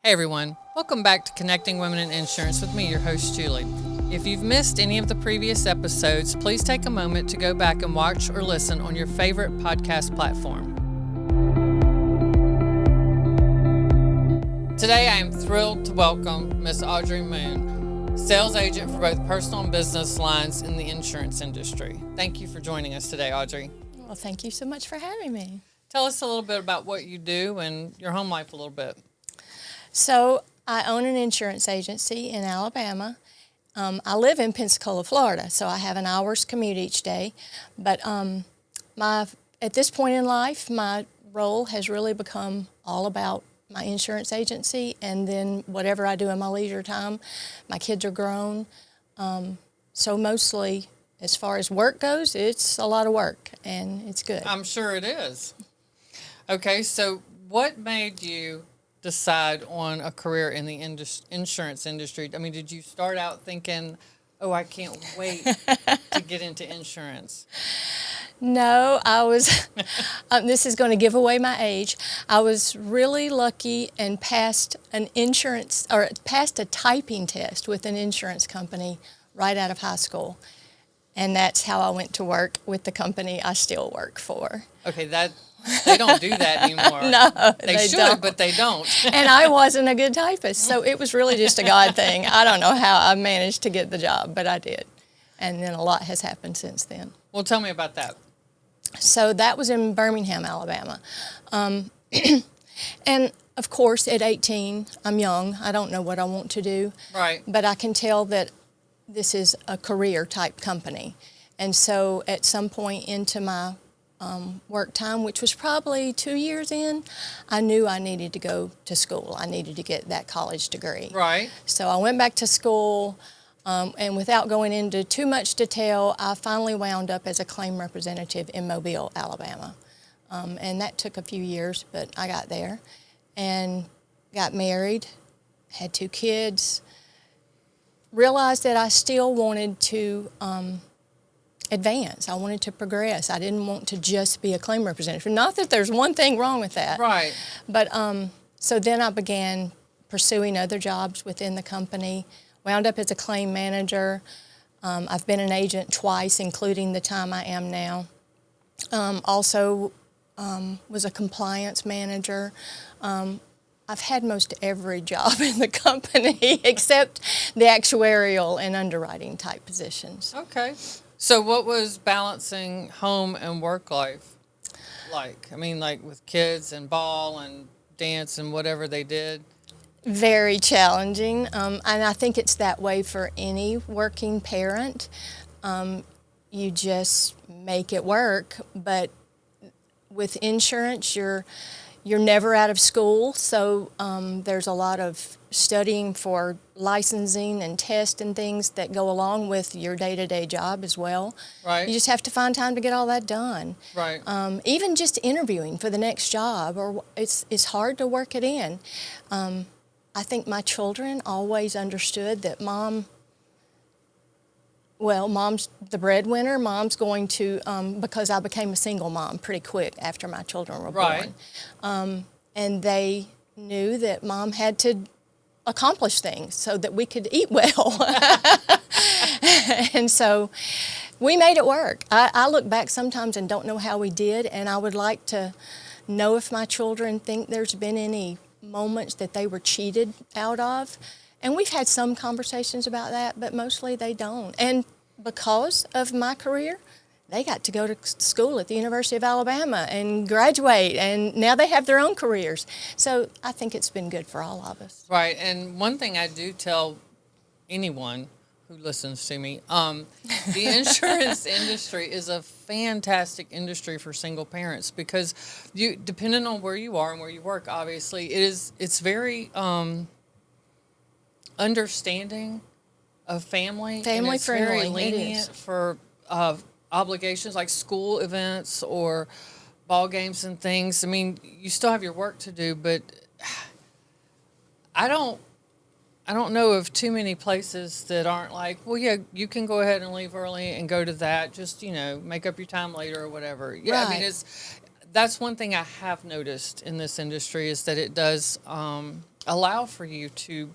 Hey everyone, welcome back to Connecting Women in Insurance with me, your host Julie. If you've missed any of the previous episodes, please take a moment to go back and watch or listen on your favorite podcast platform. Today I am thrilled to welcome Miss Audrey Moon, sales agent for both personal and business lines in the insurance industry. Thank you for joining us today, Audrey. Well, thank you so much for having me. Tell us a little bit about what you do and your home life a little bit. So I own an insurance agency in Alabama. I live in Pensacola, Florida, so I have an hour's commute each day. But at this point in life, my role has really become all about my insurance agency and then whatever I do in my leisure time. My kids are grown, so mostly as far as work goes, it's a lot of work, and it's good. I'm sure it is. Okay, so what made you decide on a career in the insurance industry? I mean, did you start out thinking, oh, I can't wait to get into insurance? No, I was, this is going to give away my age. I was really lucky and passed a typing test with an insurance company right out of high school. And that's how I went to work with the company I still work for. Okay, they don't do that anymore. No, they should, don't. But they don't. And I wasn't a good typist, so it was really just a God thing. I don't know how I managed to get the job, but I did. And then a lot has happened since then. Well, tell me about that. So that was in Birmingham, Alabama. And of course, at 18, I'm young. I don't know what I want to do. Right. But I can tell that this is a career type company. And so at some point into my work time, which was probably 2 years in, I knew I needed to go to school. I needed to get that college degree. Right. So I went back to school, and without going into too much detail, I finally wound up as a claim representative in Mobile, Alabama. And that took a few years, but I got there and got married, had 2 kids, realized that I still wanted to advance. I wanted to progress. I didn't want to just be a claim representative. Not that there's one thing wrong with that. Right. But so then I began pursuing other jobs within the company, wound up as a claim manager. I've been an agent twice, including the time I am now. Also was a compliance manager. I've had most every job in the company except the actuarial and underwriting type positions. Okay. So what was balancing home and work life like? I mean, like with kids and ball and dance and whatever they did? Very challenging, and I think it's that way for any working parent. You just make it work, but with insurance, you're never out of school, so there's a lot of studying for licensing and tests and things that go along with your day-to-day job as well. Right. You just have to find time to get all that done. Right. Even just interviewing for the next job, or it's hard to work it in. I think my children always understood that mom's the breadwinner. Mom's going to, because I became a single mom pretty quick after my children were Right. born. And they knew that mom had to accomplish things so that we could eat well. And so we made it work. I look back sometimes and don't know how we did, and I would like to know if my children think there's been any moments that they were cheated out of. And we've had some conversations about that, but mostly they don't. And because of my career, they got to go to school at the University of Alabama and graduate, and now they have their own careers. So I think it's been good for all of us. Right. And one thing I do tell anyone who listens to me, the insurance industry is a fantastic industry for single parents because depending on where you are and where you work, obviously, it's very understanding of family. Family and it's friendly. very It lenient is. for obligations like school events or ball games and things. I mean, you still have your work to do, but I don't know of too many places that aren't like, well, yeah, you can go ahead and leave early and go to that. Just, make up your time later or whatever. Yeah, Right. I mean, that's one thing I have noticed in this industry is that it does allow for you to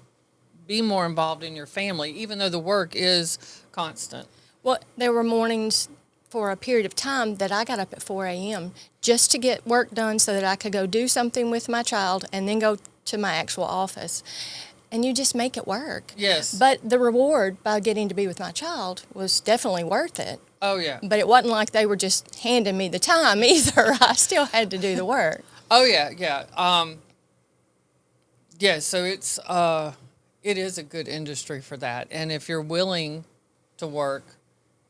be more involved in your family, even though the work is constant. Well, there were mornings for a period of time that I got up at 4 a.m. just to get work done so that I could go do something with my child and then go to my actual office. And you just make it work. Yes. But the reward by getting to be with my child was definitely worth it. Oh, yeah. But it wasn't like they were just handing me the time either. I still had to do the work. Oh, yeah, yeah. Yeah, so it is a good industry for that. And if you're willing to work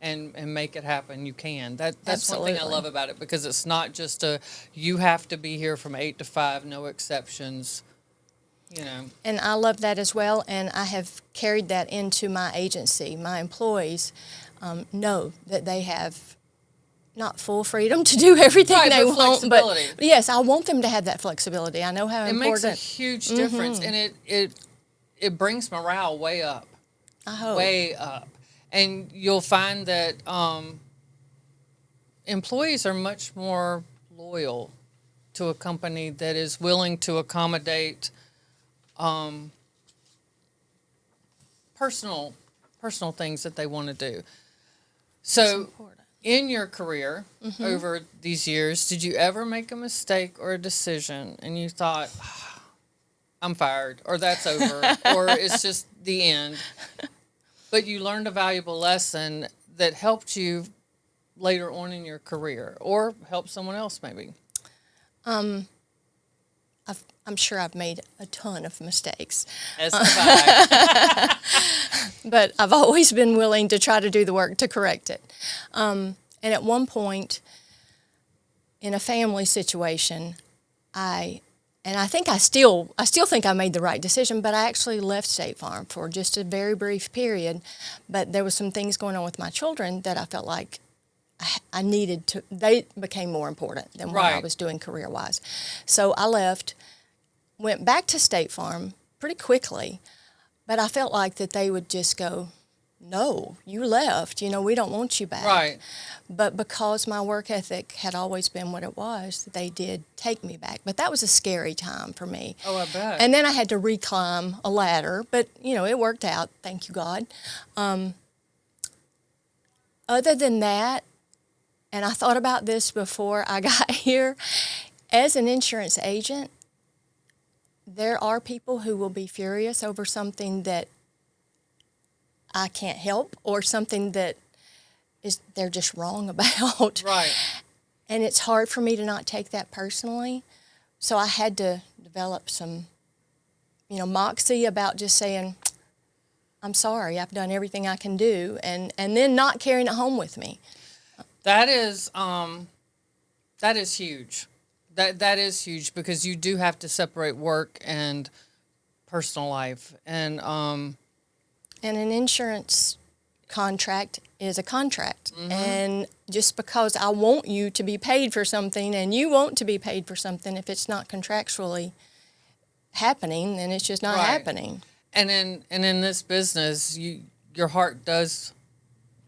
and make it happen, you can. That's Absolutely. one thing I love about it, because it's not just you have to be here from 8 to 5, no exceptions, you know. And I love that as well, and I have carried that into my agency. My employees know that they have not full freedom to do everything Right, they but want, flexibility. but yes, I want them to have that flexibility. I know how It important. makes a huge difference, and it brings morale way up. I hope. Way up. And you'll find that employees are much more loyal to a company that is willing to accommodate personal things that they want to do. So, important. in your career over these years, did you ever make a mistake or a decision and you thought, I'm fired, or that's over, or it's just the end, but you learned a valuable lesson that helped you later on in your career, or helped someone else maybe? I'm sure I've made a ton of mistakes, As have I. but I've always been willing to try to do the work to correct it. And at one point, in a family situation, I think I still think I made the right decision, but I actually left State Farm for just a very brief period. But there was some things going on with my children that I felt like I needed to. They became more important than what I Right. was doing career-wise. So I left, went back to State Farm pretty quickly, but I felt like that they would just go, no, you left, we don't want you back. Right. But because my work ethic had always been what it was, they did take me back. But that was a scary time for me. Oh, I bet. And then I had to reclimb a ladder, but, it worked out, thank you, God. Other than that, and I thought about this before I got here, as an insurance agent, there are people who will be furious over something that I can't help, or something that they're just wrong about. Right. And it's hard for me to not take that personally. So I had to develop some, moxie about just saying, I'm sorry, I've done everything I can do, and then not carrying it home with me. That is huge. That is huge, because you do have to separate work and personal life, and an insurance contract is a contract. And just because I want you to be paid for something and you want to be paid for something, if it's not contractually happening, then it's just not Right. happening. And in this business, your heart does.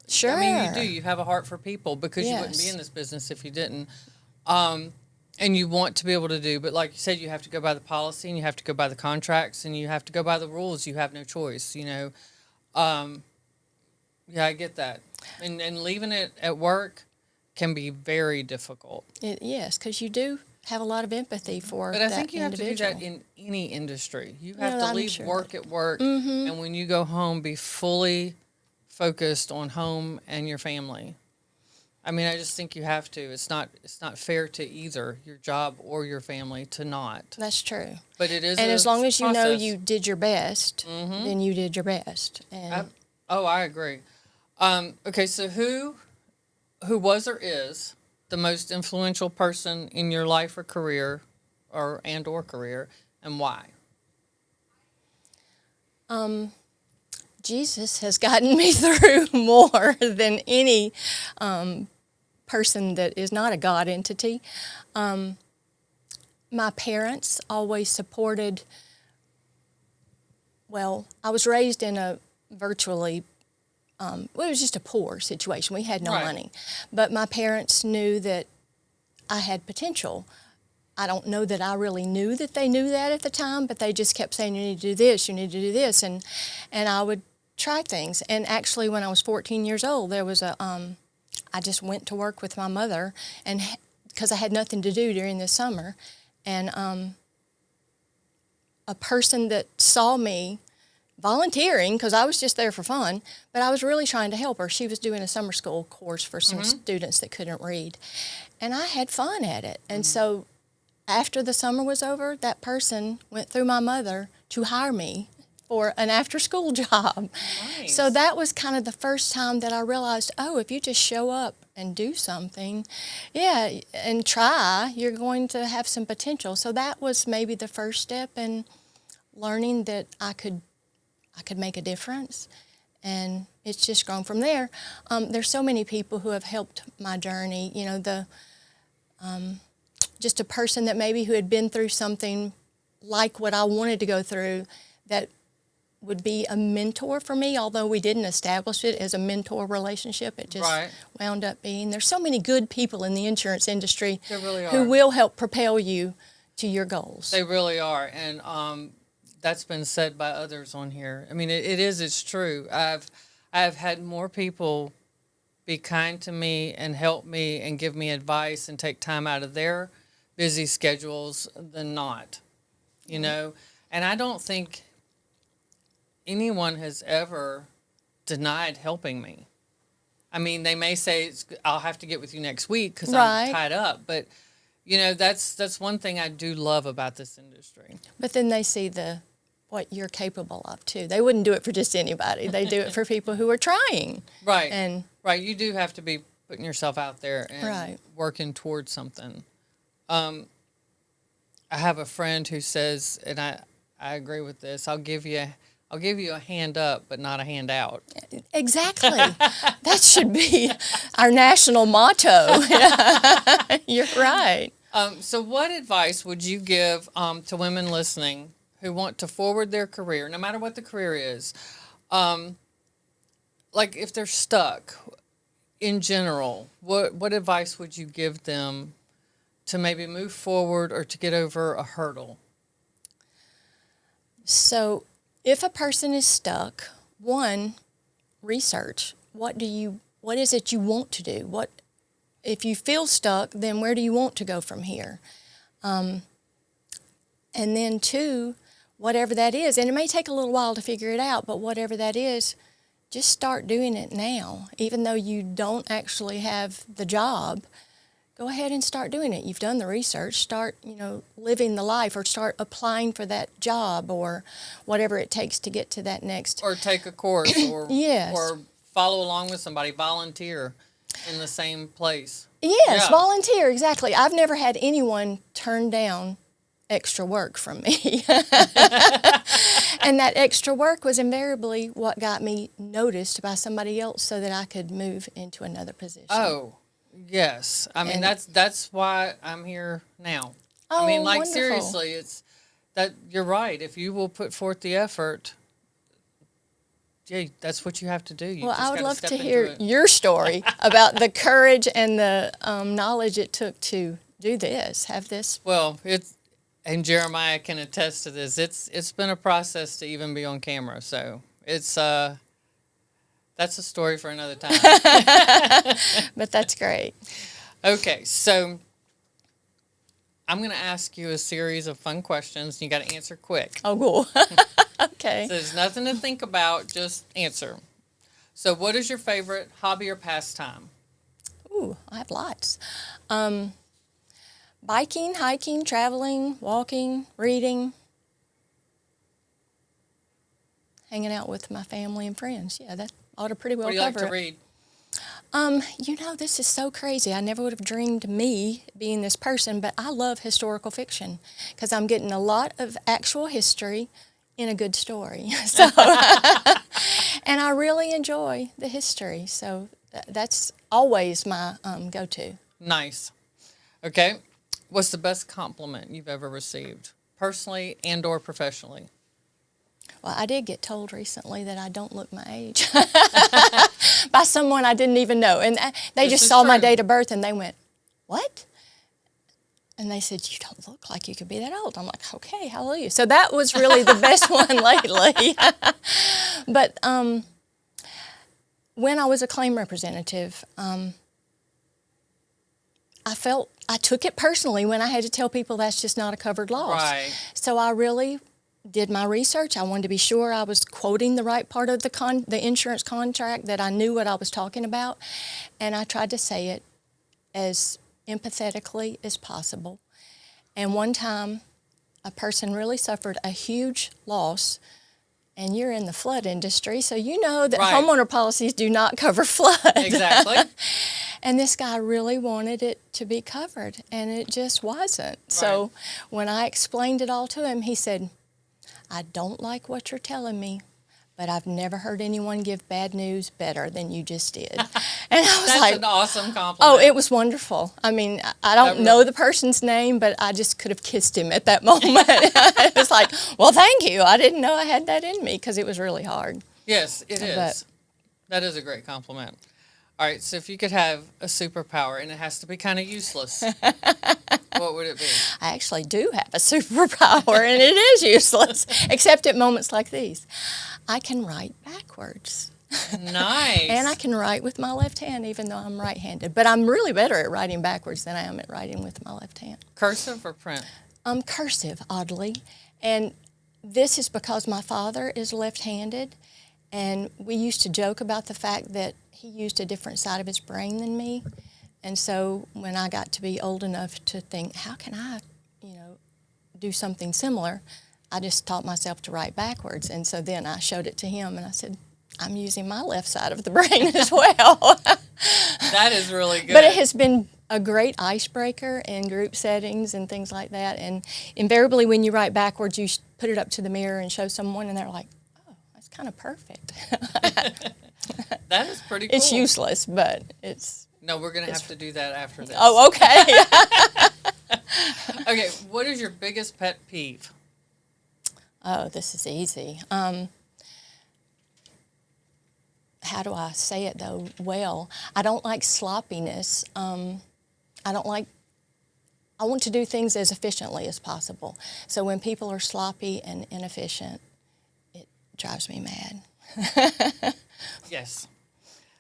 Sure. I mean, you do. You have a heart for people, because you wouldn't be Yes. in this business if you didn't. And you want to be able to do, but like you said, you have to go by the policy, and you have to go by the contracts, and you have to go by the rules. You have no choice, Yeah, I get that. And leaving it at work can be very difficult. Yes, because you do have a lot of empathy for But that I think you have to do individual. that in any industry. You have to I'm leave sure work at work, and when you go home, be fully focused on home and your family. I mean, I just think you have to. It's not fair to either your job or your family to not. That's true. But it is. And as long as you know process. you did your best, then you did your best. And I agree. Okay, so who was or is the most influential person in your life or career, or career, and why? Jesus has gotten me through more than any person that is not a God entity. My parents always supported. Well, I was raised in a virtually it was just a poor situation. We had no Right. money. But my parents knew that I had potential. I don't know that I really knew that they knew that at the time, but they just kept saying, you need to do this, you need to do this, and I would try things. And actually, when I was 14 years old, there was I just went to work with my mother, and because I had nothing to do during the summer, and a person that saw me volunteering, because I was just there for fun, but I was really trying to help her. She was doing a summer school course for some students that couldn't read, and I had fun at it. And so after the summer was over, that person went through my mother to hire me for an after-school job. Nice. So that was kind of the first time that I realized, oh, if you just show up and do something, yeah, and try, you're going to have some potential. So that was maybe the first step in learning that I could make a difference, and it's just grown from there. There's so many people who have helped my journey. You know, just a person that maybe who had been through something like what I wanted to go through, that would be a mentor for me, although we didn't establish it as a mentor relationship. It just wound up being. There's so many good people in the insurance industry who will help propel you to your goals. They really are, and that's been said by others on here. I mean, it's true. I've had more people be kind to me and help me and give me advice and take time out of their busy schedules than not, you know. And I don't think anyone has ever denied helping me. I mean, they may say, I'll have to get with you next week because I'm tied up. But, you know, that's one thing I do love about this industry. But then they see what you're capable of, too. They wouldn't do it for just anybody. They do it for people who are trying. Right. And you do have to be putting yourself out there and working towards something. I have a friend who says, and I agree with this, I'll give you a hand up, but not a hand out. Exactly. That should be our national motto. You're right. So what advice would you give to women listening who want to forward their career, no matter what the career is? Like if they're stuck in general, what advice would you give them to maybe move forward or to get over a hurdle? So if a person is stuck, one, research. What is it you want to do? If you feel stuck, then where do you want to go from here? And then two, whatever that is, and it may take a little while to figure it out, but whatever that is, just start doing it now. Even though you don't actually have the job, go ahead and start doing it. You've done the research. Start, living the life, or start applying for that job, or whatever it takes to get to that next. Or take a course, or yes. Or follow along with somebody, volunteer in the same place. Yes, volunteer, exactly. I've never had anyone turn down extra work from me. And that extra work was invariably what got me noticed by somebody else so that I could move into another position. Oh, yes. I mean, that's why I'm here now. Oh, I mean, like, wonderful. seriously, it's that you're right. If you will put forth the effort, gee, that's what you have to do. You well, just I would gotta love step to into hear it. your story about the courage and the knowledge it took to do this, have this. Well, and Jeremiah can attest to this. It's been a process to even be on camera. So it's that's a story for another time. But that's great. Okay, so I'm going to ask you a series of fun questions. You got to answer quick. Oh, cool. Okay. So there's nothing to think about. Just answer. So, what is your favorite hobby or pastime? Ooh, I have lots. Biking, hiking, traveling, walking, reading, hanging out with my family and friends. Yeah, that ought to pretty well What do you like cover to it. read? This is so crazy. I never would have dreamed me being this person, but I love historical fiction because I'm getting a lot of actual history in a good story. So, and I really enjoy the history. So that's always my go-to. Nice. Okay. What's the best compliment you've ever received, personally and or professionally? Well, I did get told recently that I don't look my age by someone I didn't even know. And they just saw my date of birth and they went, "What?" And they said, you don't look like you could be that old. I'm like, okay, hallelujah. So that was really the best one lately. But when I was a claim representative, I took it personally when I had to tell people that's just not a covered loss. Right. So I really did my research. I wanted to be sure I was quoting the right part of the insurance contract, that I knew what I was talking about, and I tried to say it as empathetically as possible. And one time, a person really suffered a huge loss, and you're in the flood industry, so you know that Right. homeowner policies do not cover flood. Exactly. And this guy really wanted it to be covered, and it just wasn't. Right. So when I explained it all to him, he said, I don't like what you're telling me, but I've never heard anyone give bad news better than you just did. And I was That's like, an awesome compliment. oh, it was wonderful. I mean, I don't know the person's name, but I just could have kissed him at that moment. It was like, well, thank you. I didn't know I had that in me, because it was really hard. Yes, it is. But- That is a great compliment. All right, so if you could have a superpower, and it has to be kind of useless, what would it be? I actually do have a superpower, and it is useless, except at moments like these. I can write backwards. Nice. And I can write with my left hand, even though I'm right-handed. But I'm really better at writing backwards than I am at writing with my left hand. Cursive or print? Cursive, oddly. And this is because my father is left-handed, and we used to joke about the fact that he used a different side of his brain than me. And so when I got to be old enough to think, how can I, do something similar, I just taught myself to write backwards. And so then I showed it to him, and I said, I'm using my left side of the brain as well. That is really good. But it has been a great icebreaker in group settings and things like that. And invariably when you write backwards, you put it up to the mirror and show someone, and they're like, oh, that's kind of perfect. That is pretty cool. It's useless, but it's... No, we're going to have to do that after this. Oh, okay. Okay, what is your biggest pet peeve? Oh, this is easy. How do I say it, though? Well, I don't like sloppiness. I want to do things as efficiently as possible. So when people are sloppy and inefficient, it drives me mad. Yes.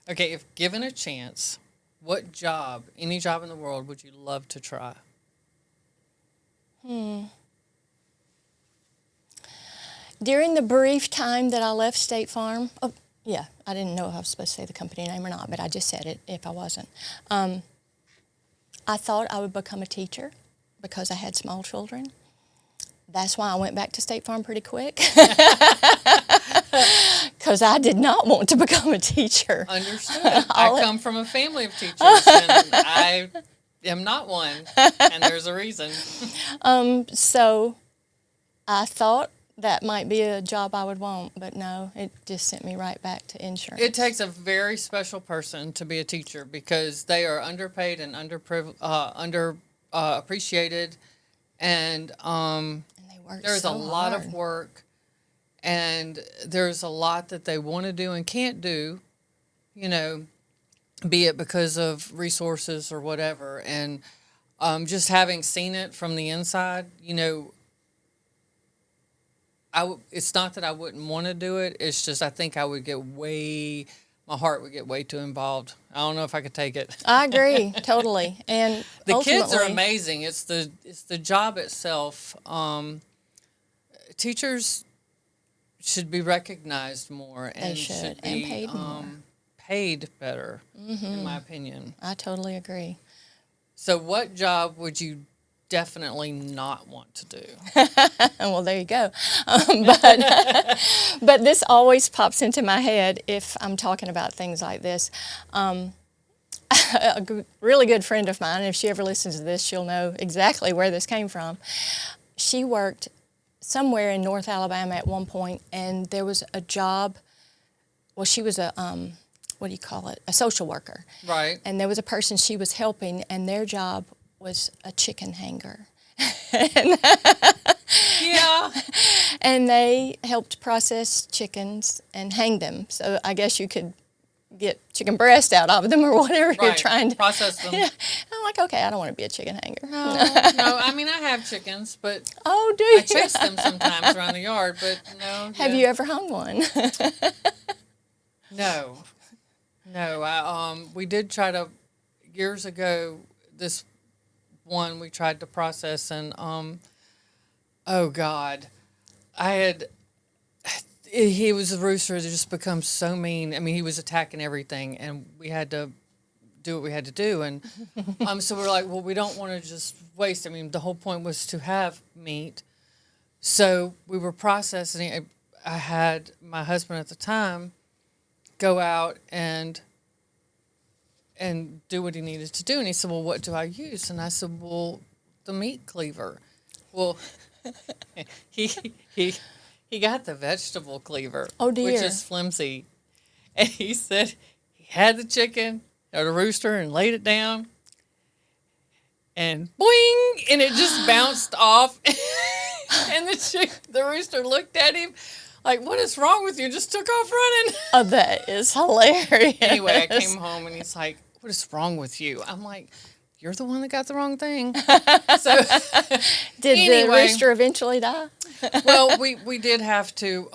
Okay, if given a chance, what job, any job in the world, would you love to try? During the brief time that I left State Farm, I didn't know if I was supposed to say the company name or not, but I just said it if I wasn't. I thought I would become a teacher because I had small children. That's why I went back to State Farm pretty quick, because I did not want to become a teacher. Understood. I come from a family of teachers, and I am not one, and there's a reason. So I thought that might be a job I would want, but no, it just sent me right back to insurance. It takes a very special person to be a teacher because they are underpaid and underappreciated, and they work there's so a lot hard. of work, and there's a lot that they want to do and can't do, be it because of resources or whatever. And just having seen it from the inside, it's not that I wouldn't want to do it. It's just I think I would my heart would get way too involved. I don't know if I could take it. I agree, totally. And The kids are ultimately- amazing. It's the job itself. Teachers should be recognized more and should, be and paid more. Paid better, in my opinion. I totally agree. So what job would you definitely not want to do? Well, there you go. But this always pops into my head if I'm talking about things like this. Really good friend of mine, if she ever listens to this, she'll know exactly where this came from. She worked somewhere in North Alabama at one point, and there was a job. Well, she was a a social worker. Right. And there was a person she was helping, and their job was a chicken hanger. Yeah. And they helped process chickens and hang them. So I guess you could get chicken breast out of them or whatever you're Right. trying to Process them. Yeah. I'm like, okay, I don't want to be a chicken hanger. No, no. I mean, I have chickens, but Oh, do you? I chase them sometimes around the yard. But no. Have yeah. you ever hung one? No, no. We did try to years ago. This one we tried to process, and oh God, he was a rooster that just become so mean. I mean, he was attacking everything, and we had to do what we had to do. And so we're like, well, we don't want to just waste. I mean, the whole point was to have meat. So we were processing it. I had my husband at the time go out and do what he needed to do. And he said, well, what do I use? And I said, well, the meat cleaver. Well, he got the vegetable cleaver, Oh, dear. which is flimsy. And he said he had the chicken or the rooster and laid it down, and boing, and it just bounced off. And the rooster looked at him like, what is wrong with you? Just took off running. Oh, that is hilarious. Anyway, I came home and he's like, what is wrong with you? I'm like, you're the one that got the wrong thing. So Did the anyway. rooster eventually die? Well, we did have to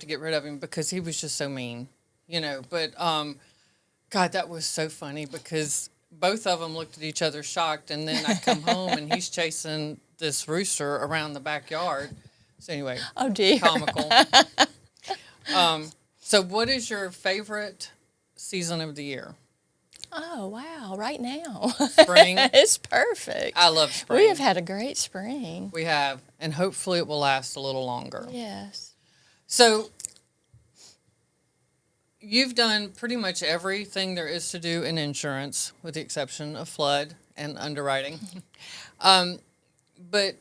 get rid of him because he was just so mean, you know. But God, that was so funny because both of them looked at each other shocked, and then I come home and he's chasing this rooster around the backyard. So anyway, Oh, dear. comical. So what is your favorite season of the year? Oh, wow, right now. Spring. It's perfect. I love spring. We have had a great spring. We have, and hopefully it will last a little longer. Yes. So you've done pretty much everything there is to do in insurance, with the exception of flood and underwriting. But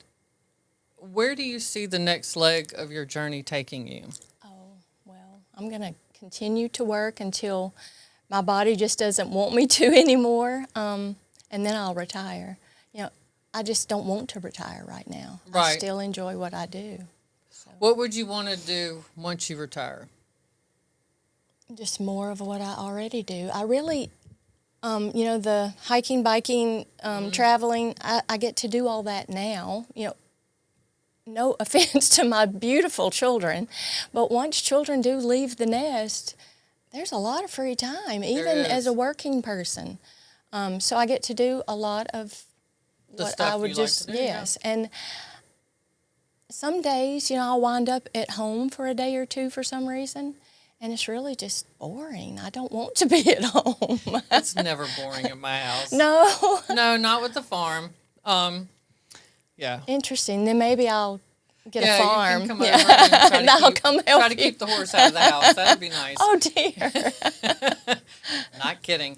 where do you see the next leg of your journey taking you? Oh, well, I'm going to continue to work until my body just doesn't want me to anymore, and then I'll retire. You know, I just don't want to retire right now. I Right. still enjoy what I do. What would you want to do once you retire? Just more of what I already do. I really, you know, the hiking, biking, traveling, I get to do all that now. You know, no offense to my beautiful children, but once children do leave the nest, there's a lot of free time, even is. as a working person. So I get to do a lot of The what stuff I would you like just, to do, yeah. yes. And some days, you know, I'll wind up at home for a day or two for some reason, and it's really just boring. I don't want to be at home. It's never boring at my house. No. No, not with the farm. Yeah. Interesting. Then maybe I'll get Yeah, a farm. you can come over and try to And I'll keep, come help try to you. keep the horse out of the house. That would be nice. Oh, dear. Not kidding.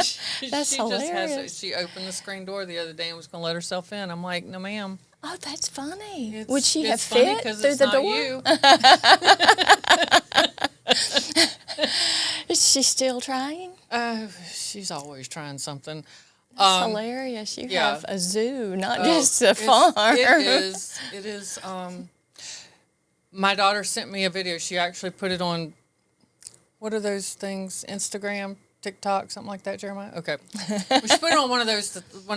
She That's hilarious. She opened the screen door the other day and was going to let herself in. I'm like, no, ma'am. Oh, that's funny. It's- Would she have it's funny fit 'cause through it's the not door? you. Is she still trying? She's always trying something. That's hilarious. You yeah. have a zoo, not Oh, just a it's- farm. It is. My daughter sent me a video. She actually put it on, what are those things? Instagram, TikTok, something like that, Jeremiah? Okay. Well, she put it on one of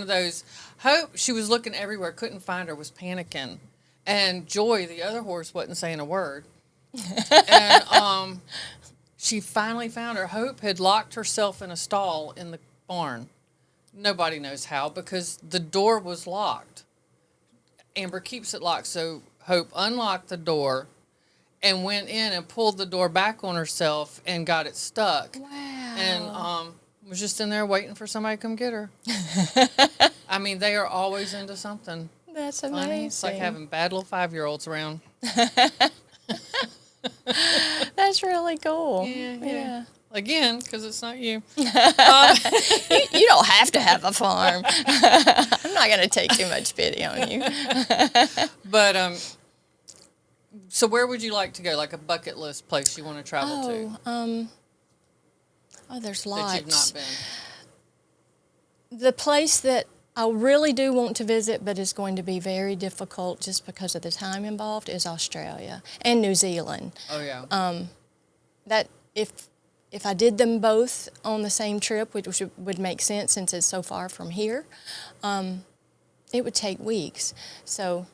those. Hope, she was looking everywhere, couldn't find her, was panicking. And Joy, the other horse, wasn't saying a word. And she finally found her. Hope had locked herself in a stall in the barn. Nobody knows how, because the door was locked. Amber keeps it locked, so Hope unlocked the door and went in and pulled the door back on herself and got it stuck. Wow. And was just in there waiting for somebody to come get her. I mean, they are always into something. That's Funny. amazing. It's like having bad little 5-year-olds around. That's really cool. Yeah. Again, because it's not you. You don't have to have a farm. I'm not going to take too much pity on you. But so where would you like to go? Like a bucket list place you want to travel to There's that lots. you've not been? The place that I really do want to visit, but is going to be very difficult just because of the time involved, is Australia and New Zealand. Oh yeah. That if I did them both on the same trip, which would make sense since it's so far from here, it would take weeks. So,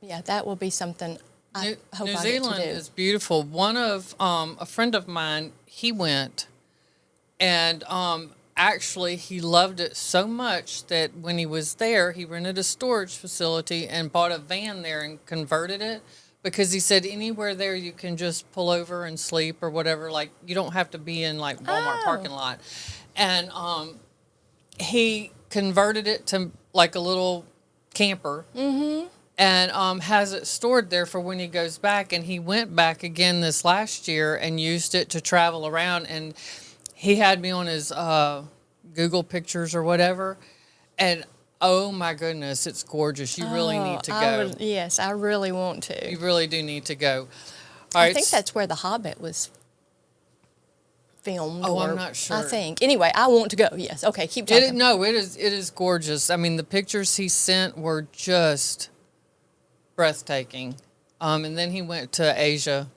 yeah, that will be something I hope New I Zealand get to do. is beautiful. One of a friend of mine, he went, and actually he loved it so much that when he was there, he rented a storage facility and bought a van there and converted it. Because he said anywhere there you can just pull over and sleep or whatever. Like, you don't have to be in like Walmart parking lot. And he converted it to like a little camper. Mm-hmm. And has it stored there for when he goes back. And he went back again this last year and used it to travel around. And he had me on his Google pictures or whatever. And oh my goodness, it's gorgeous. You really need to go. Yes, I really want to. You really do need to go. All right. I think that's where The Hobbit was filmed. Oh, I'm not sure. I think. Anyway, I want to go. Yes. Okay, keep talking. It is gorgeous. I mean, the pictures he sent were just breathtaking. And then he went to Asia,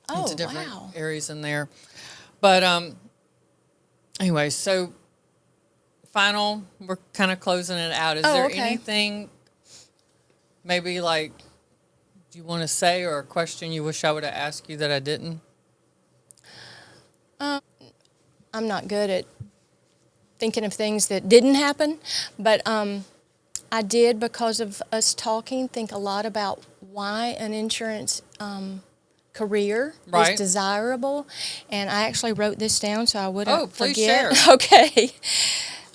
into different areas in there. But anyway, so final, we're kind of closing it out. Is there anything maybe like you want to say or a question you wish I would have asked you that I didn't? I'm not good at thinking of things that didn't happen, but I did, because of us talking, think a lot about why an insurance career is desirable. And I actually wrote this down so I wouldn't please forget. Share. Okay.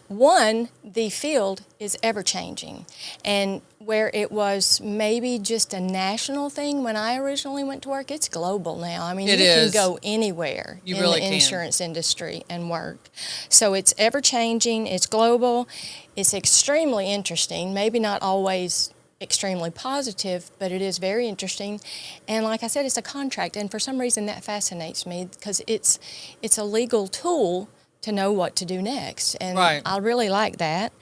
One, the field is ever-changing, and where it was maybe just a national thing when I originally went to work, it's global now. I mean, you can go anywhere in the insurance industry and work. So it's ever-changing, it's global, it's extremely interesting, maybe not always extremely positive, but it is very interesting. And like I said, it's a contract, and for some reason that fascinates me because it's a legal tool to know what to do next. And I really like that.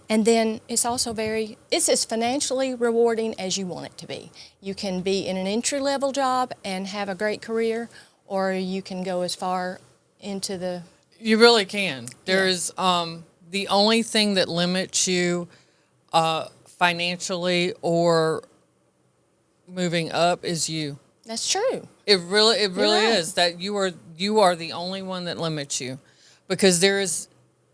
And then it's also it's as financially rewarding as you want it to be. You can be in an entry-level job and have a great career, or you can go as far into the... You really can. There's the only thing that limits you financially or moving up is you. That's true. It really is. That you are the only one that limits you. Because there is,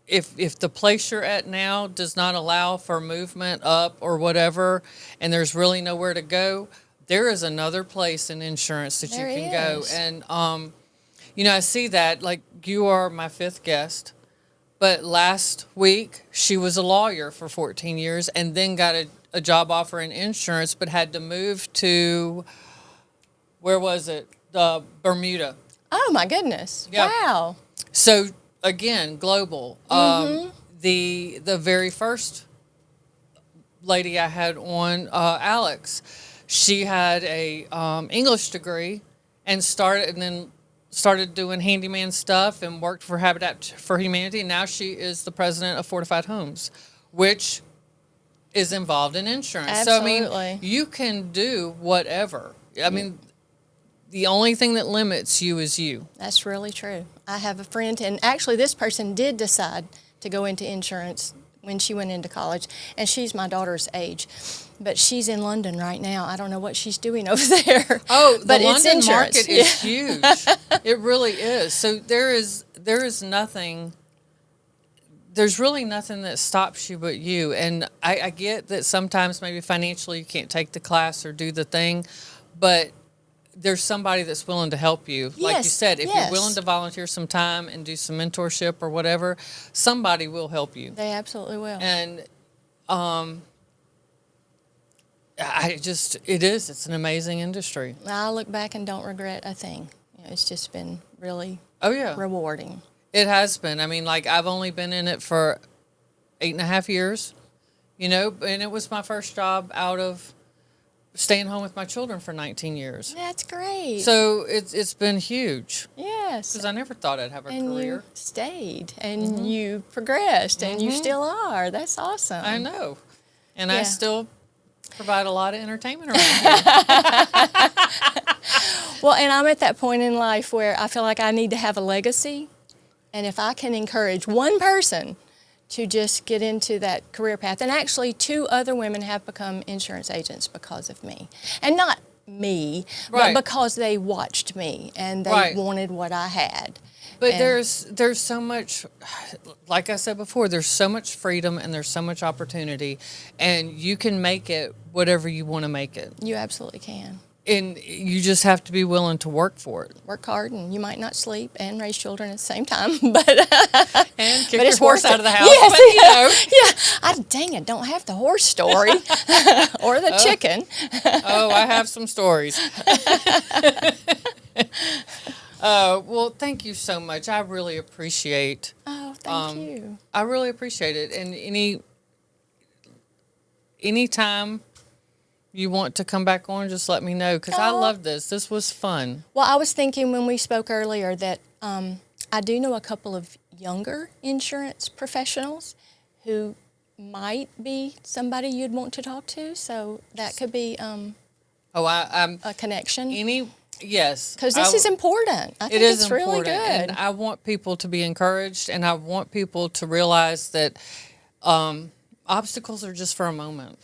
if the place you're at now does not allow for movement up or whatever, and there's really nowhere to go, there is another place in insurance that you can go. And, I see that, like, you are my 5th guest, but last week she was a lawyer for 14 years and then got a job offer in insurance, but had to move to, where was it? Bermuda. Oh, my goodness. Yep. Wow. So, again, global. The very first lady I had on, Alex, she had a English degree and started doing handyman stuff and worked for Habitat for Humanity. And now she is the president of Fortified Homes, which is involved in insurance. Absolutely. So, I mean, you can do whatever. I mean, the only thing that limits you is you. That's really true. I have a friend, and actually this person did decide to go into insurance when she went into college, and she's my daughter's age. But she's in London right now. I don't know what she's doing over there. Oh, but the London market is yeah. huge. It really is. So there is nothing, there's really nothing that stops you but you. And I get that sometimes maybe financially you can't take the class or do the thing, but there's somebody that's willing to help you. Like you said, if you're willing to volunteer some time and do some mentorship or whatever, somebody will help you. They absolutely will. And it's an amazing industry. I look back and don't regret a thing. It's just been really rewarding. It has been. I mean, like, I've only been in it for 8.5 years, and it was my first job out of staying home with my children for 19 years. That's great. So it's been huge. Yes. Because I never thought I'd have a career. And you stayed, and you progressed, and you still are. That's awesome. I know. And I still provide a lot of entertainment around here. Well, and I'm at that point in life where I feel like I need to have a legacy. And if I can encourage one person to just get into that career path, and actually 2 other women have become insurance agents because of me. And not me, Right. but because they watched me and they Right. wanted what I had. But And- there's so much, like I said before, there's so much freedom and there's so much opportunity, and you can make it whatever you want to make it. You absolutely can. And you just have to be willing to work for it. Work hard, and you might not sleep and raise children at the same time, but And kick but your it's horse worth out of the it. house. Yes, But, you know. yeah. Dang it, don't have the horse story or the chicken. Oh, I have some stories. Well, thank you so much. I really appreciate. Oh, thank you. I really appreciate it. And anytime you want to come back on, just let me know, because I Oh. love this. This was fun. Well, I was thinking when we spoke earlier that I do know a couple of younger insurance professionals who might be somebody you'd want to talk to. So that could be Oh, I'm a connection. yes. Because this is important. I think It is it's really important, good. and I want people to be encouraged, and I want people to realize that obstacles are just for a moment.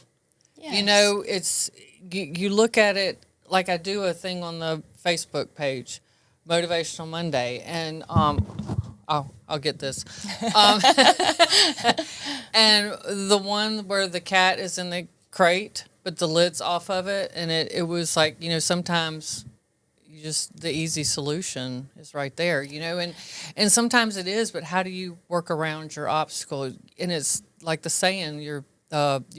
You Yes. know, it's you look at it like I do a thing on the Facebook page, Motivational Monday, and I'll get this, and the one where the cat is in the crate, but the lid's off of it, and it was like, you know, sometimes you just, the easy solution is right there, you know, and sometimes it is, but how do you work around your obstacle? And it's like the saying, you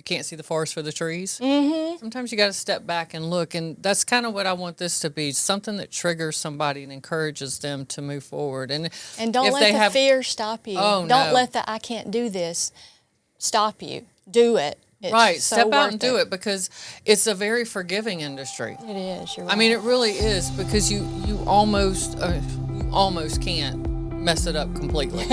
can't see the forest for the trees. Mm-hmm. Sometimes you got to step back and look, and that's kind of what I want this to be, something that triggers somebody and encourages them to move forward. And don't if let they the have, fear stop you. Oh, Don't no. let the I can't do this stop you. Do it. It's right, so step out worth and do it, because it's a very forgiving industry. It is. You're I right. mean, it really is, because you almost can't mess it up completely,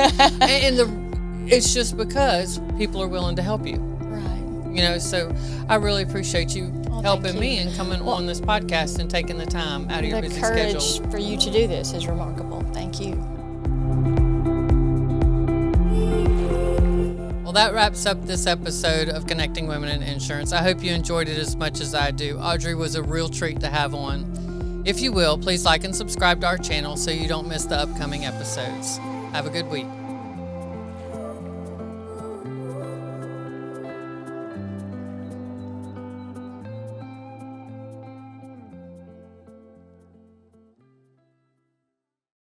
it's just because people are willing to help you. Right. You know, so I really appreciate you thank helping you. me and coming on this podcast and taking the time out of your The busy courage schedule. for you to do this is remarkable. Thank you. Well, that wraps up this episode of Connecting Women in Insurance. I hope you enjoyed it as much as I do. Audrey was a real treat to have on. If you will, please like and subscribe to our channel so you don't miss the upcoming episodes. Have a good week.